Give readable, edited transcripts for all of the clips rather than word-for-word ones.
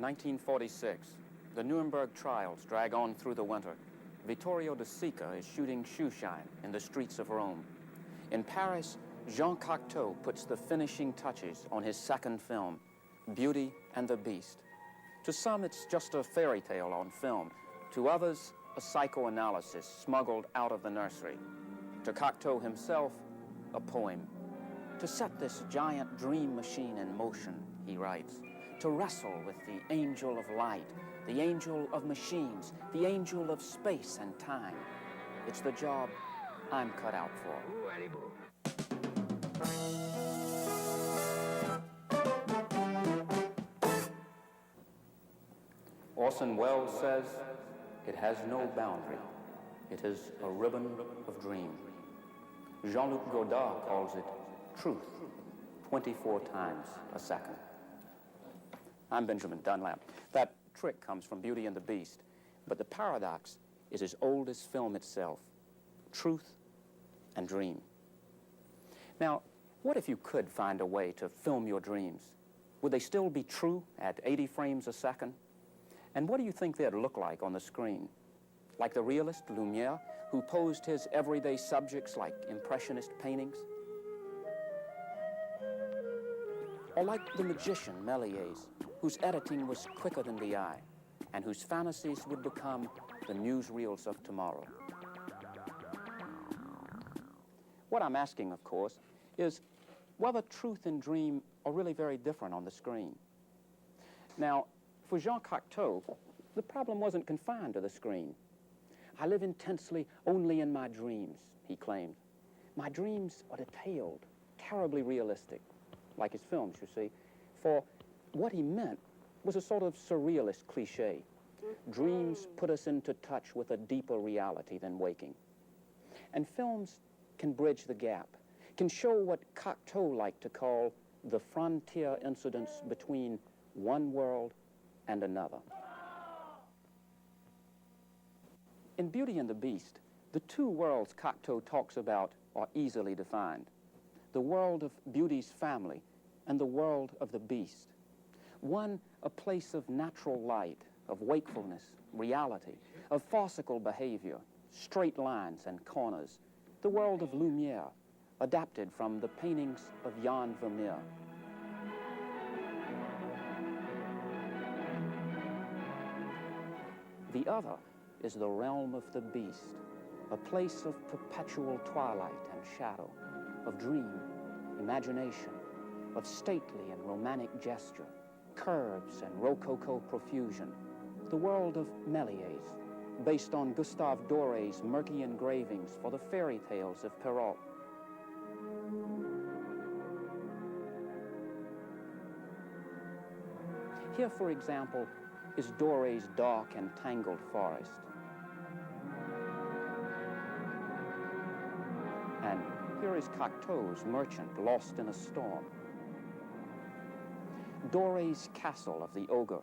1946. The Nuremberg trials drag on through the winter. Vittorio De Sica is shooting shoeshine in the streets of Rome. In Paris, Jean Cocteau puts the finishing touches on his second film, Beauty and the Beast. To some, it's just a fairy tale on film. To others, a psychoanalysis smuggled out of the nursery. To Cocteau himself, a poem. To set this giant dream machine in motion, he writes, to wrestle with the angel of light, the angel of machines, the angel of space and time. It's the job I'm cut out for. Orson Welles says, it has no boundary. It is a ribbon of dream. Jean-Luc Godard calls it truth, 24 times a second. I'm Benjamin Dunlap. That trick comes from Beauty and the Beast, but the paradox is as old as film itself, truth and dream. Now, what if you could find a way to film your dreams? Would they still be true at 80 frames a second? And what do you think they'd look like on the screen? Like the realist Lumière, who posed his everyday subjects like impressionist paintings? Or like the magician Méliès, whose editing was quicker than the eye, and whose fantasies would become the newsreels of tomorrow? What I'm asking, of course, is whether truth and dream are really very different on the screen. Now, for Jean Cocteau, the problem wasn't confined to the screen. I live intensely only in my dreams, he claimed. My dreams are detailed, terribly realistic, like his films, you see. For what he meant was a sort of surrealist cliche. Dreams put us into touch with a deeper reality than waking. And films can bridge the gap, can show what Cocteau liked to call the frontier incidents between one world and another. In Beauty and the Beast, the two worlds Cocteau talks about are easily defined. The world of Beauty's family and the world of the Beast. One, a place of natural light, of wakefulness, reality, of farcical behavior, straight lines and corners. The world of Lumière, adapted from the paintings of Jan Vermeer. The other is the realm of the Beast, a place of perpetual twilight and shadow, of dream, imagination, of stately and romantic gesture, curves and rococo profusion, the world of Méliès, based on Gustave Doré's murky engravings for the fairy tales of Perrault. Here, for example, is Doré's dark and tangled forest. And here is Cocteau's merchant lost in a storm. Doré's castle of the ogre.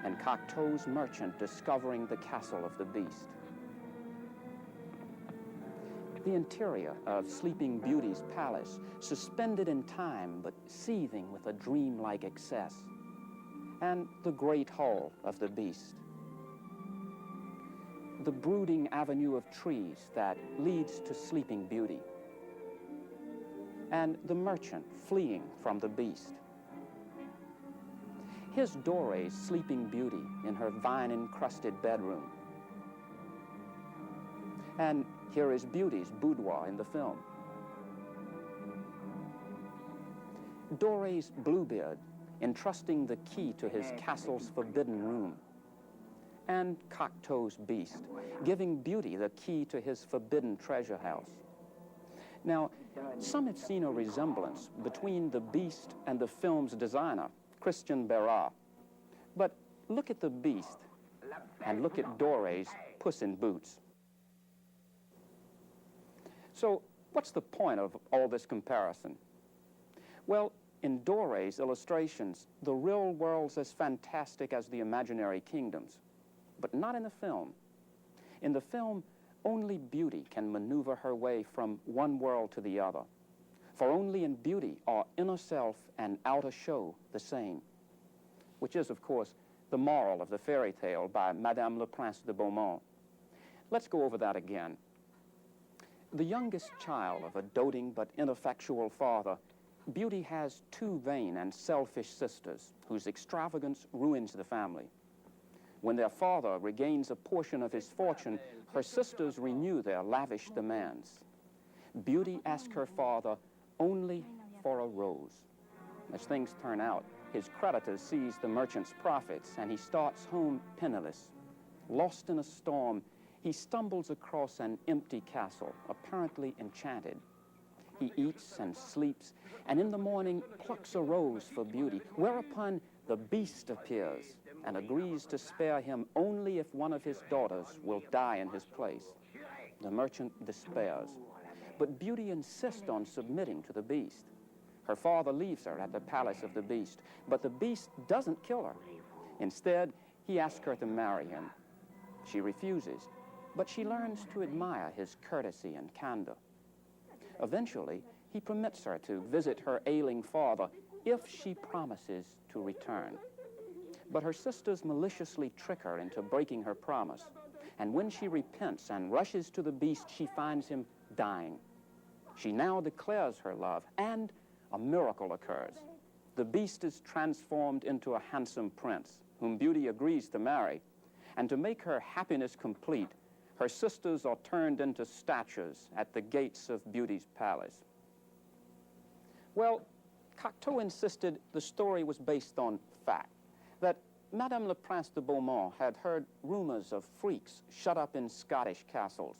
And Cocteau's merchant discovering the castle of the beast. The interior of Sleeping Beauty's palace, suspended in time but seething with a dreamlike excess. And the great hall of the beast. The brooding avenue of trees that leads to Sleeping Beauty. And the merchant fleeing from the beast. Here's Doré's Sleeping Beauty in her vine-encrusted bedroom. And here is Beauty's boudoir in the film. Doré's Bluebeard entrusting the key to his castle's forbidden room. And Cocteau's Beast giving Beauty the key to his forbidden treasure house. Now, some have seen a resemblance between the Beast and the film's designer, Christian Berard. But look at the Beast and look at Doré's Puss in Boots. So what's the point of all this comparison? Well, in Doré's illustrations, the real world's as fantastic as the imaginary kingdoms, but not in the film. In the film, only Beauty can maneuver her way from one world to the other, For only in beauty are inner self and outer show the same, which is, of course, the moral of the fairy tale by Madame le Prince de Beaumont. Let's go over that again. The youngest child of a doting but ineffectual father, Beauty has two vain and selfish sisters whose extravagance ruins the family. When their father regains a portion of his fortune, her sisters renew their lavish demands. Beauty asks her father only for a rose. As things turn out, his creditors seize the merchant's profits, and he starts home penniless. Lost in a storm, he stumbles across an empty castle, apparently enchanted. He eats and sleeps, and in the morning plucks a rose for Beauty, whereupon the beast appears and agrees to spare him only if one of his daughters will die in his place. The merchant despairs, but Beauty insists on submitting to the beast. Her father leaves her at the palace of the beast, but the beast doesn't kill her. Instead, he asks her to marry him. She refuses, but she learns to admire his courtesy and candor. Eventually, he permits her to visit her ailing father if she promises to return. But her sisters maliciously trick her into breaking her promise, and when she repents and rushes to the beast, she finds him dying. She now declares her love, and a miracle occurs. The beast is transformed into a handsome prince, whom Beauty agrees to marry, and to make her happiness complete, her sisters are turned into statues at the gates of Beauty's palace. Well, Cocteau insisted the story was based on fact, that Madame le Prince de Beaumont had heard rumors of freaks shut up in Scottish castles.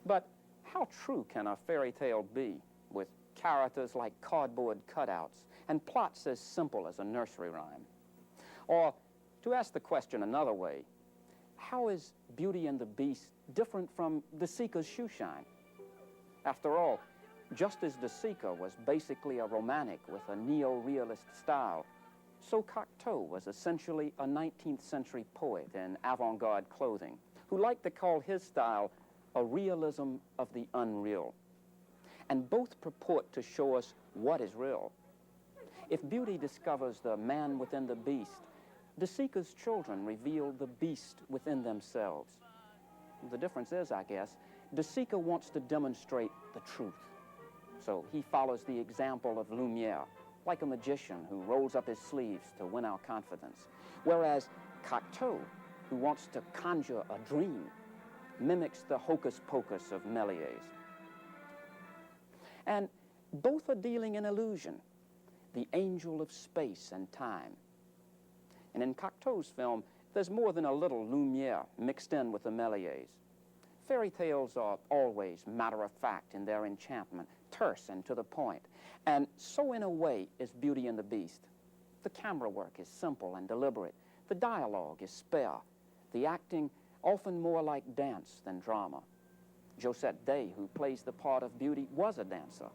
But how true can a fairy tale be, with characters like cardboard cutouts and plots as simple as a nursery rhyme? Or, to ask the question another way, how is Beauty and the Beast different from De Sica's Shoeshine? After all, just as De Sica was basically a romantic with a neo-realist style, so Cocteau was essentially a 19th century poet in avant-garde clothing, who liked to call his style a realism of the unreal. And both purport to show us what is real. If Beauty discovers the man within the beast, De Sica's children reveal the beast within themselves. The difference is, I guess, De Sica wants to demonstrate the truth. So he follows the example of Lumiere, like a magician who rolls up his sleeves to win our confidence. Whereas Cocteau, who wants to conjure a dream, mimics the hocus-pocus of Méliès. And both are dealing in illusion, the angel of space and time. And in Cocteau's film, there's more than a little Lumiere mixed in with the Méliès. Fairy tales are always matter-of-fact in their enchantment, terse and to the point. And so in a way is Beauty and the Beast. The camera work is simple and deliberate. The dialogue is spare. The acting often more like dance than drama. Josette Day, who plays the part of Beauty, was a dancer.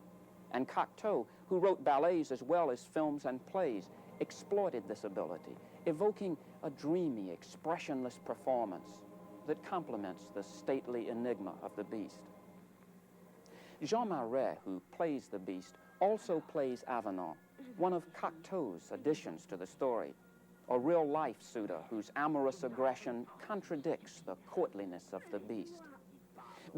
And Cocteau, who wrote ballets as well as films and plays, exploited this ability, evoking a dreamy, expressionless performance that complements the stately enigma of the Beast. Jean Marais, who plays the Beast, also plays Avenant, one of Cocteau's additions to the story, a real-life suitor whose amorous aggression contradicts the courtliness of the Beast.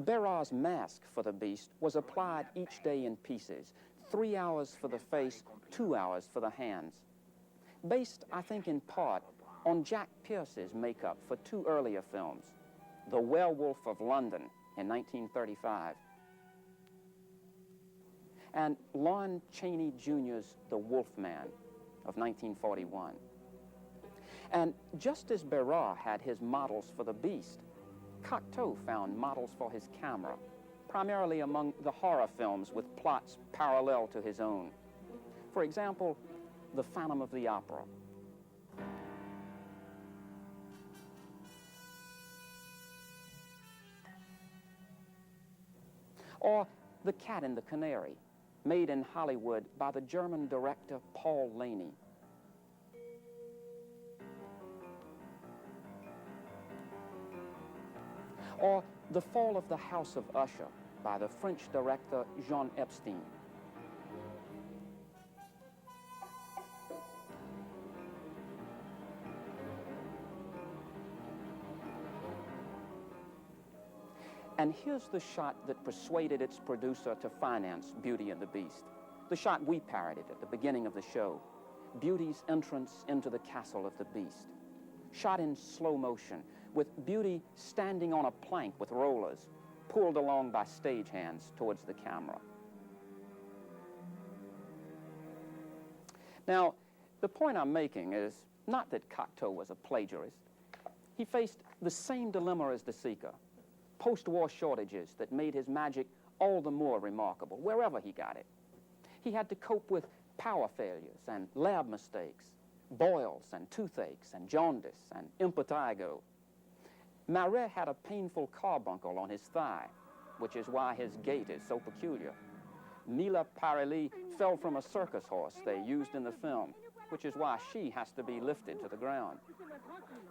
Béraud's mask for the Beast was applied each day in pieces, 3 hours for the face, 2 hours for the hands. Based, I think, in part on Jack Pierce's makeup for two earlier films, The Werewolf of London in 1935, and Lon Chaney Jr.'s The Wolfman of 1941. And just as Béraud had his models for the Beast, Cocteau found models for his camera, primarily among the horror films with plots parallel to his own. For example, The Phantom of the Opera. Or The Cat and the Canary, made in Hollywood by the German director Paul Laney. Or The Fall of the House of Usher by the French director Jean Epstein. And here's the shot that persuaded its producer to finance Beauty and the Beast. The shot we parodied at the beginning of the show. Beauty's entrance into the castle of the Beast. Shot in slow motion, with Beauty standing on a plank with rollers, pulled along by stagehands towards the camera. Now, the point I'm making is not that Cocteau was a plagiarist. He faced the same dilemma as the seeker, post-war shortages that made his magic all the more remarkable, wherever he got it. He had to cope with power failures and lab mistakes, boils and toothaches and jaundice and impetigo. Marais had a painful carbuncle on his thigh, which is why his gait is so peculiar. Mila Parilly fell from a circus horse they used in the film, which is why she has to be lifted to the ground.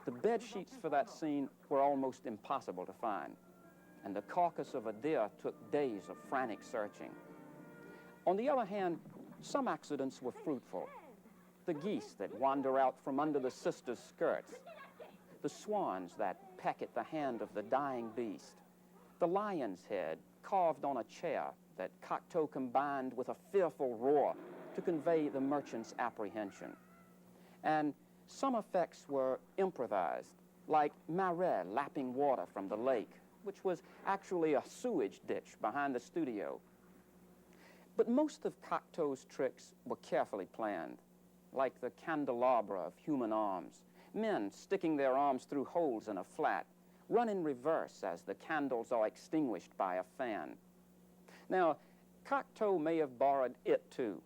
The bed sheets for that scene were almost impossible to find, and the carcass of a deer took days of frantic searching. On the other hand, some accidents were fruitful. The geese that wander out from under the sisters' skirts, the swans that peck at the hand of the dying beast, the lion's head carved on a chair that Cocteau combined with a fearful roar to convey the merchant's apprehension. And some effects were improvised, like Marais lapping water from the lake, which was actually a sewage ditch behind the studio. But most of Cocteau's tricks were carefully planned, like the candelabra of human arms, men sticking their arms through holes in a flat, run in reverse as the candles are extinguished by a fan. Now, Cocteau may have borrowed it, too,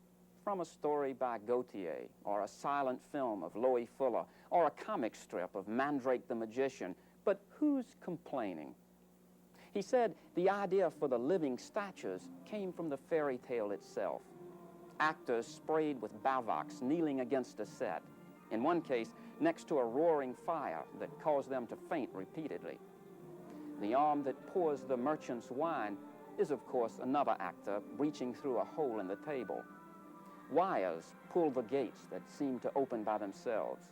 from a story by Gautier, or a silent film of Loie Fuller, or a comic strip of Mandrake the Magician, but who's complaining? He said the idea for the living statues came from the fairy tale itself. Actors sprayed with bavox kneeling against a set, in one case next to a roaring fire that caused them to faint repeatedly. The arm that pours the merchant's wine is, of course, another actor reaching through a hole in the table. Wires pull the gates that seem to open by themselves.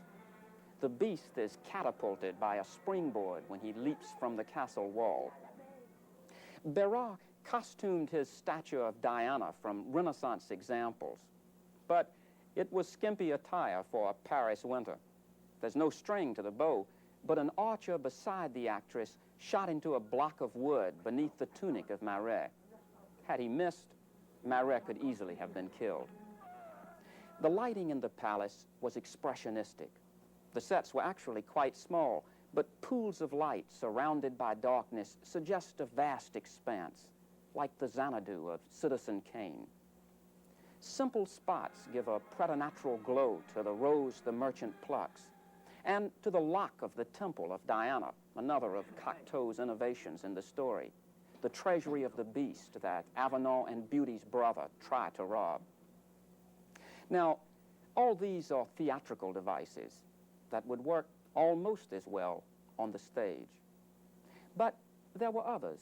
The beast is catapulted by a springboard when he leaps from the castle wall. Bérard costumed his statue of Diana from Renaissance examples, but it was skimpy attire for a Paris winter. There's no string to the bow, but an archer beside the actress shot into a block of wood beneath the tunic of Marais. Had he missed, Marais could easily have been killed. The lighting in the palace was expressionistic. The sets were actually quite small, but pools of light surrounded by darkness suggest a vast expanse, like the Xanadu of Citizen Kane. Simple spots give a preternatural glow to the rose the merchant plucks, and to the lock of the temple of Diana, another of Cocteau's innovations in the story, the treasury of the beast that Avenant and Beauty's brother try to rob. Now, all these are theatrical devices that would work almost as well on the stage. But there were others,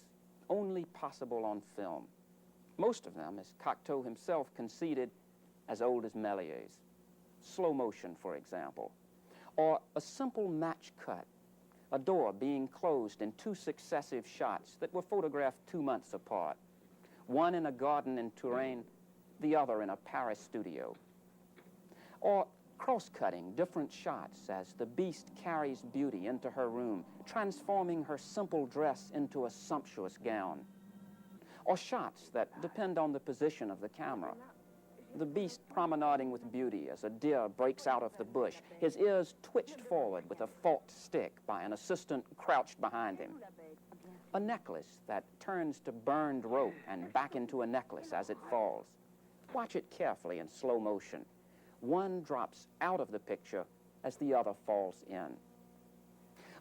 only possible on film. Most of them, as Cocteau himself conceded, as old as Méliès. Slow motion, for example, or a simple match cut, a door being closed in two successive shots that were photographed 2 months apart, one in a garden in Touraine, the other in a Paris studio. Or cross-cutting different shots as the beast carries Beauty into her room, transforming her simple dress into a sumptuous gown. Or shots that depend on the position of the camera. The beast promenading with Beauty as a deer breaks out of the bush, his ears twitched forward with a forked stick by an assistant crouched behind him. A necklace that turns to burned rope and back into a necklace as it falls. Watch it carefully in slow motion. One drops out of the picture as the other falls in.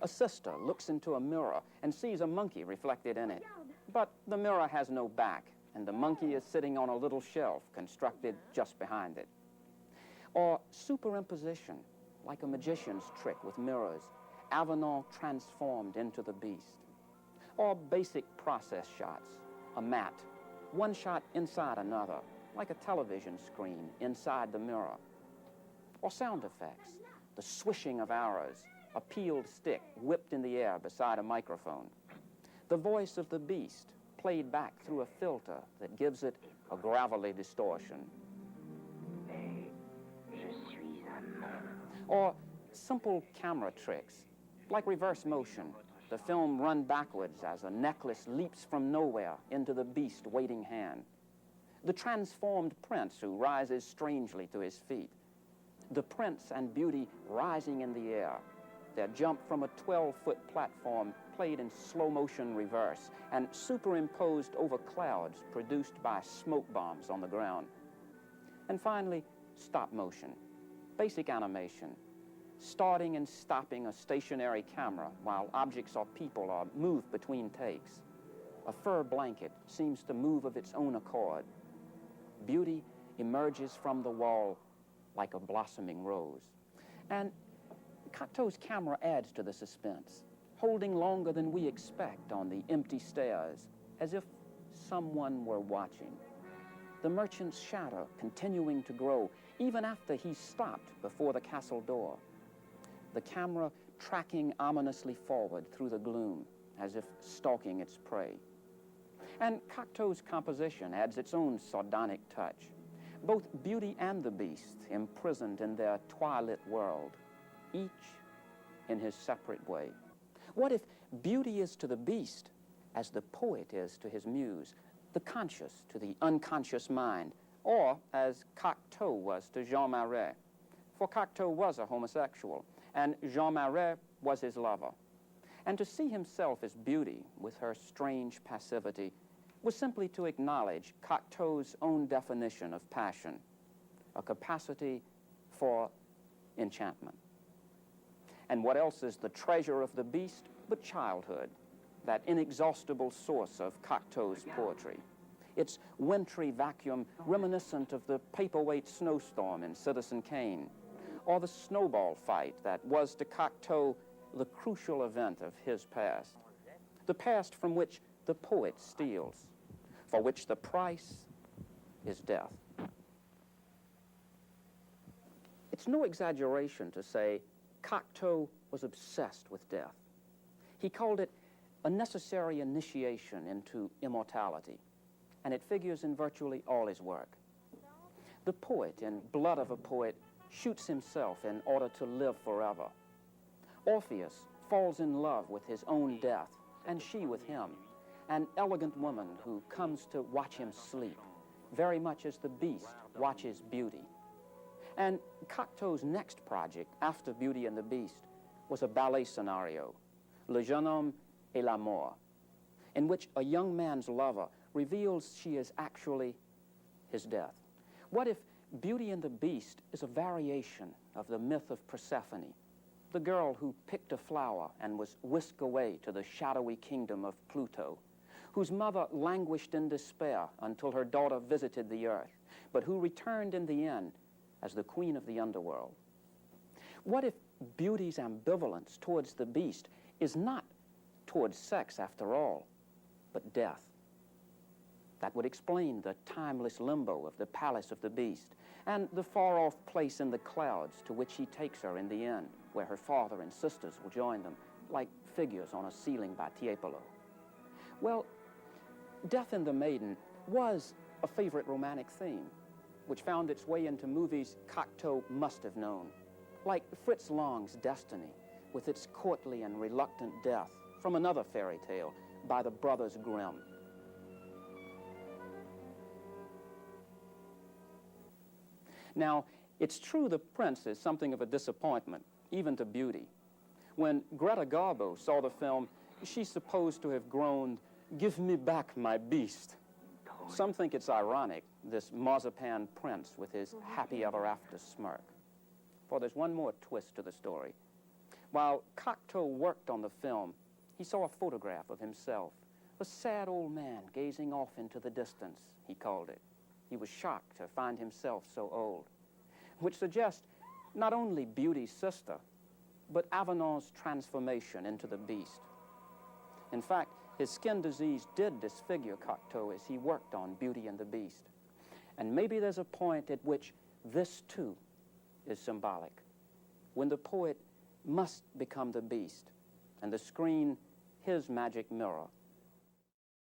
A sister looks into a mirror and sees a monkey reflected in it, but the mirror has no back, and the monkey is sitting on a little shelf constructed just behind it. Or superimposition, like a magician's trick with mirrors, Avenant transformed into the beast. Or basic process shots, a mat, one shot inside another, like a television screen inside the mirror. Or sound effects, the swishing of arrows, a peeled stick whipped in the air beside a microphone. the voice of the beast played back through a filter that gives it a gravelly distortion. Or simple camera tricks, like reverse motion, the film run backwards as a necklace leaps from nowhere into the beast waiting hand. The transformed prince who rises strangely to his feet. The prince and beauty rising in the air. Their jump from a 12-foot platform played in slow motion reverse and superimposed over clouds produced by smoke bombs on the ground. And finally, stop motion, basic animation, starting and stopping a stationary camera while objects or people are moved between takes. A fur blanket seems to move of its own accord. Beauty emerges from the wall like a blossoming rose. And Cocteau's camera adds to the suspense, holding longer than we expect on the empty stairs, as if someone were watching. The merchant's shadow continuing to grow even after he stopped before the castle door. The camera tracking ominously forward through the gloom, as if stalking its prey. And Cocteau's composition adds its own sardonic touch. Both Beauty and the Beast imprisoned in their twilit world, each in his separate way. What if Beauty is to the Beast as the poet is to his muse, the conscious to the unconscious mind, or as Cocteau was to Jean Marais? For Cocteau was a homosexual, and Jean Marais was his lover. And to see himself as Beauty with her strange passivity was simply to acknowledge Cocteau's own definition of passion, a capacity for enchantment. And what else is the treasure of the Beast but childhood, that inexhaustible source of Cocteau's poetry? Its wintry vacuum reminiscent of the paperweight snowstorm in Citizen Kane, or the snowball fight that was to Cocteau the crucial event of his past, the past from which the poet steals, for which the price is death. It's no exaggeration to say Cocteau was obsessed with death. He called it a necessary initiation into immortality, and it figures in virtually all his work. The poet, in Blood of a Poet, shoots himself in order to live forever. Orpheus falls in love with his own death, and she with him, an elegant woman who comes to watch him sleep, very much as the Beast watches Beauty. And Cocteau's next project, after Beauty and the Beast, was a ballet scenario, Le Jeune Homme et la Mort, in which a young man's lover reveals she is actually his death. What if Beauty and the Beast is a variation of the myth of Persephone, the girl who picked a flower and was whisked away to the shadowy kingdom of Pluto, whose mother languished in despair until her daughter visited the earth, but who returned in the end as the queen of the underworld? What if Beauty's ambivalence towards the Beast is not towards sex after all, but death? That would explain the timeless limbo of the palace of the Beast and the far-off place in the clouds to which he takes her in the end, where her father and sisters will join them, like figures on a ceiling by Tiepolo. Well, Death in the Maiden was a favorite romantic theme, which found its way into movies Cocteau must have known, like Fritz Lang's Destiny, with its courtly and reluctant death from another fairy tale by the Brothers Grimm. Now, it's true the prince is something of a disappointment, even to Beauty. When Greta Garbo saw the film, she's supposed to have groaned, "Give me back my beast." Some think it's ironic, this marzipan prince with his happy ever after smirk. For there's one more twist to the story. While Cocteau worked on the film, he saw a photograph of himself, a sad old man gazing off into the distance, he called it. He was shocked to find himself so old, which suggests not only Beauty's sister, but Avenant's transformation into the Beast. In fact, his skin disease did disfigure Cocteau as he worked on Beauty and the Beast. And maybe there's a point at which this too is symbolic, when the poet must become the Beast, and the screen his magic mirror